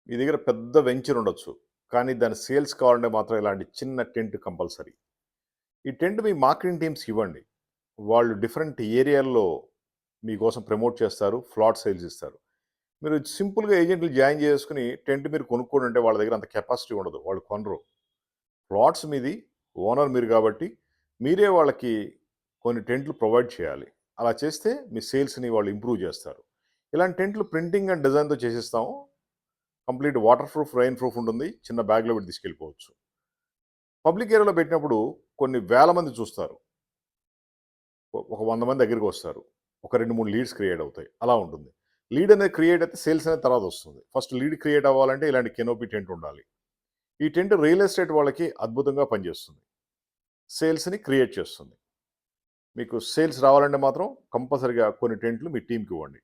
మీ దగ్గర పెద్ద వెంచర్ ఉండొచ్చు. కానీ దాని సేల్స్ కావాలంటే మాత్రం ఇలాంటి చిన్న టెంట్ కంపల్సరీ. ఈ టెంట్ మీ మార్కెటింగ్ టీమ్స్‌కి ఇవ్వండి. వాళ్ళు డిఫరెంట్ ఏరియాల్లో మీకోసం ప్రమోట్ చేస్తారు. ఫ్లాట్ సేల్స్ ఇస్తారు. మీరు సింపుల్‌గా ఏజెంట్‌లు జాయిన్ చేసుకొని టెంట్ మీరు కొనుక్కోండి అంటే వాళ్ళ దగ్గర అంత కెపాసిటీ ఉండదు. వాళ్ళు కొనరు. ప్లాట్స్ మీది, ఓనర్ మీరు కాబట్టి మీరే వాళ్ళకి కొన్ని టెంట్లు ప్రొవైడ్ చేయాలి. అలా చేస్తే మీ సేల్స్‌ని వాళ్ళు ఇంప్రూవ్ చేస్తారు. ఇలాంటి టెంట్లు ప్రింటింగ్ అండ్ డిజైన్‌తో చేసిస్తాము. Complete waterproof, rainproof ఉంటుంది. చిన్న బ్యాగ్‌లో పెట్టి తీసుకెళ్ళిపోవచ్చు. పబ్లిక్ ఏరియాలో పెట్టినప్పుడు కొన్ని వేల మంది చూస్తారు. ఒక 100 మంది దగ్గరికొస్తారు. ఒక 2, 3 లీడ్స్ క్రియేట్ అవుతాయి. అలా ఉంటుంది. లీడ్ అనేది క్రియేట్ అయితే సేల్స్ అనేది తర్వాత వస్తుంది. ఫస్ట్ లీడ్ క్రియేట్ అవ్వాలంటే ఇలాంటి కెనోపీ టెంట్ ఉండాలి. ఈ టెంట్ రియల్ ఎస్టేట్ వాళ్ళకి అద్భుతంగా పనిచేస్తుంది. సేల్స్‌ని క్రియేట్ చేస్తుంది. మీకు సేల్స్ రావాలంటే మాత్రం కంపల్సరీగా కొన్ని టెంట్లు మీ టీమ్‌కి ఇవ్వండి.